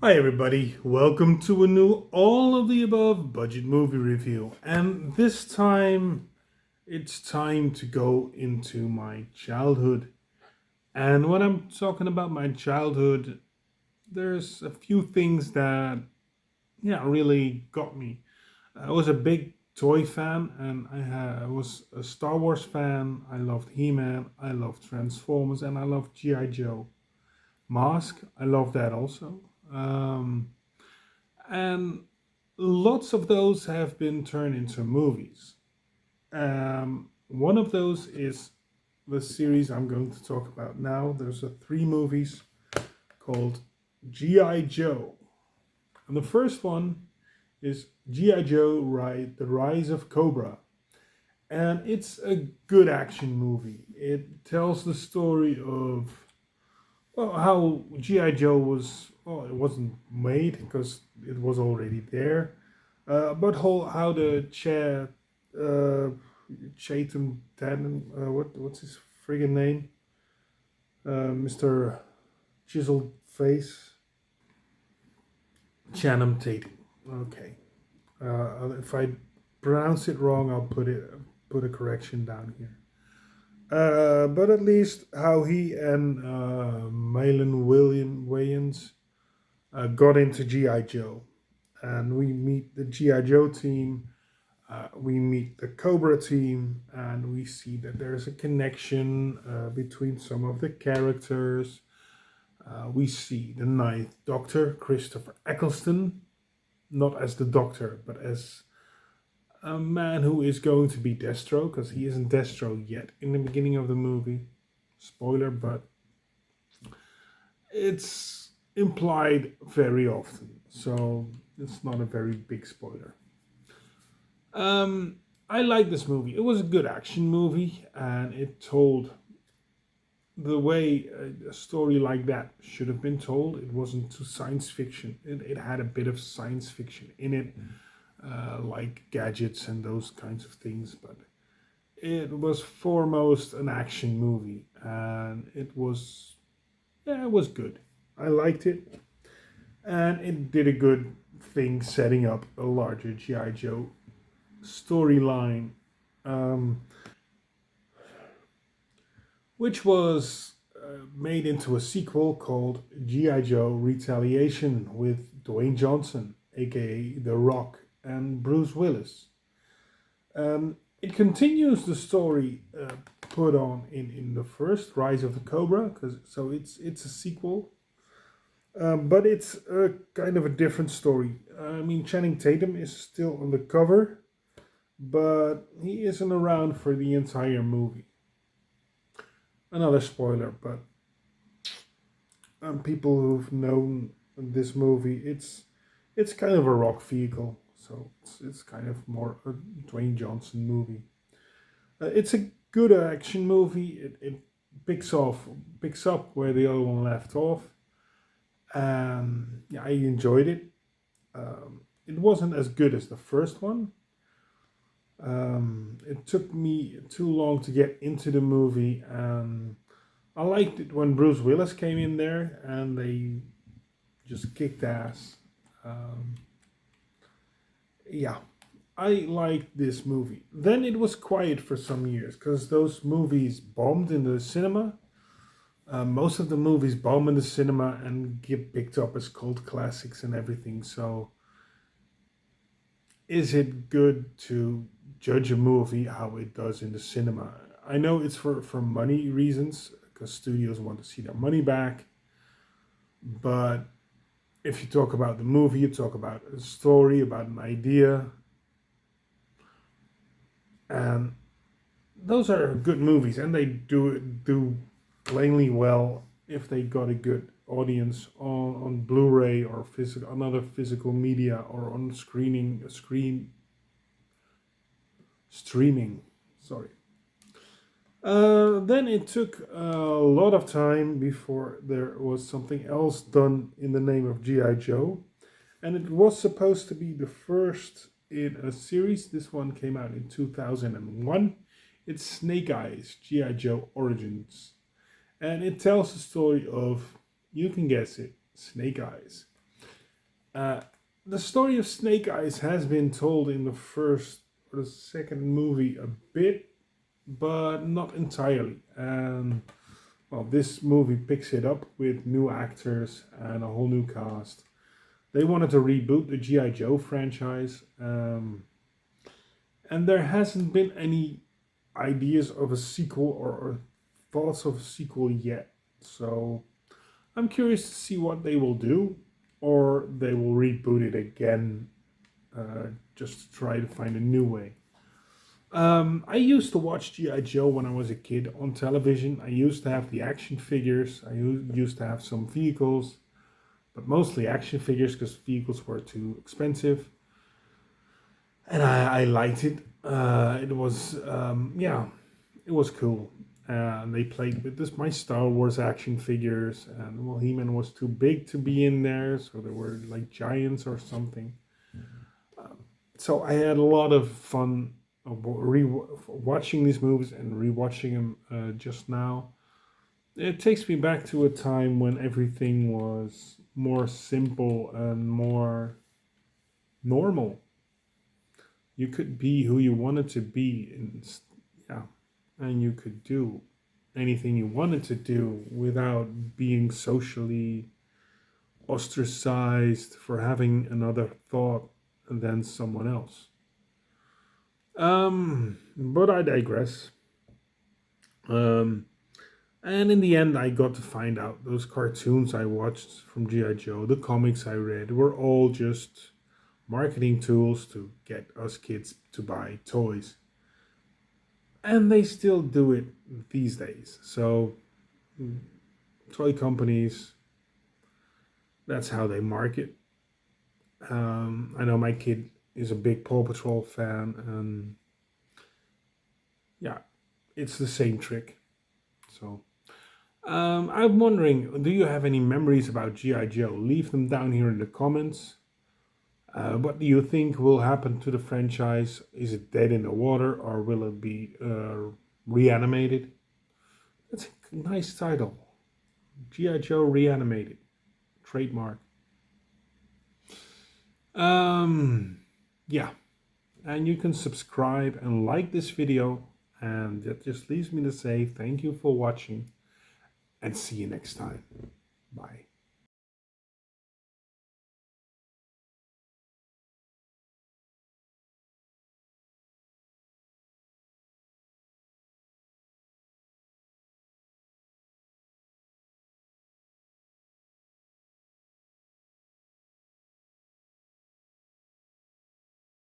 Hi everybody, welcome to a new all of the above budget movie review. And this time it's time to go into my childhood. And when I'm talking about my childhood, there's a few things that really got me. I was a big toy fan and I was a Star Wars fan. I loved He-Man, I loved Transformers, and I loved G.I. Joe. Mask, I love that also. Um, and lots of those have been turned into movies. One of those is the series I'm going to talk about now. There's three movies called G.I. Joe. And the first one is G.I. Joe The Rise of Cobra. And it's a good action movie. It tells the story of how G.I. Joe it wasn't made because it was already there. But how the Chatham Tatum, what's his friggin' name? Mr. Chiseled Face, Channing Tatum. Okay. If I pronounce it wrong, I'll put a correction down here. But at least how he and Malin Wayans got into GI Joe, and we meet the GI Joe team. We meet the Cobra team, and we see that there's a connection between some of the characters. We see the Ninth Doctor, Christopher Eccleston, not as the Doctor, but as a man who is going to be Destro, because he isn't Destro yet in the beginning of the movie. Spoiler, but it's implied very often, so it's not a very big spoiler. I like this movie. It was a good action movie, and it told the way a story like that should have been told. It wasn't too science fiction. It had a bit of science fiction in it, like gadgets and those kinds of things, but it was foremost an action movie, and it was good. I liked it, and it did a good thing setting up a larger GI Joe storyline, um, which was made into a sequel called GI Joe Retaliation with Dwayne Johnson, aka The Rock, and Bruce Willis. It continues the story put on in the first Rise of the Cobra, so it's a sequel, but it's a kind of a different story. I mean, Channing Tatum is still on the cover, but he isn't around for the entire movie. Another spoiler, but people who've known this movie, it's kind of a rock vehicle, so it's kind of more a Dwayne Johnson movie. It's a good action movie. It picks up where the other one left off. Yeah, I enjoyed it. It wasn't as good as the first one. It took me too long to get into the movie, and I liked it when Bruce Willis came in there and they just kicked ass. Um, yeah, I liked this movie. Then it was quiet for some years because those movies bombed in the cinema. Most of the movies bomb in the cinema and get picked up as cult classics and everything. So, is it good to judge a movie how it does in the cinema? I know it's for money reasons because studios want to see their money back. But if you talk about the movie, you talk about a story, about an idea, and those are good movies, and they do plainly well if they got a good audience on Blu-ray or physical another physical media or on screen streaming. Sorry. Then it took a lot of time before there was something else done in the name of G.I. Joe. And it was supposed to be the first in a series. This one came out in 2001. It's Snake Eyes, G.I. Joe Origins. And it tells the story of, you can guess it, Snake Eyes. Uh, the story of Snake Eyes has been told in the first or the second movie a bit, but not entirely. And well, this movie picks it up with new actors and a whole new cast. They wanted to reboot the G.I. Joe franchise, and there hasn't been any ideas of a sequel or thoughts of a sequel yet. So I'm curious to see what they will do, or they will reboot it again, just to try to find a new way. I used to watch G.I. Joe when I was a kid on television. I used to have the action figures. I used to have some vehicles, but mostly action figures because vehicles were too expensive. And I liked it. It was, yeah, it was cool. And they played with this my Star Wars action figures, and well, He-Man was too big to be in there, so there were like giants or something. So I had a lot of fun watching these movies and rewatching them just now. It takes me back to a time when everything was more simple and more normal. You could be who you wanted to be, and yeah, and you could do anything you wanted to do without being socially ostracized for having another thought than someone else. But I digress. Um, and in the end, I got to find out those cartoons I watched from G.I. Joe, the comics I read, were all just marketing tools to get us kids to buy toys. And they still do it these days. So, toy companies, that's how they market. I know my kid is a big Paw Patrol fan, and yeah, it's the same trick. So, I'm wondering, do you have any memories about G.I. Joe? Leave them down here in the comments. What do you think will happen to the franchise? Is it dead in the water, or will it be reanimated? That's a nice title. G.I. Joe Reanimated. Trademark. Yeah. And you can subscribe and like this video. And that just leaves me to say thank you for watching and see you next time. Bye.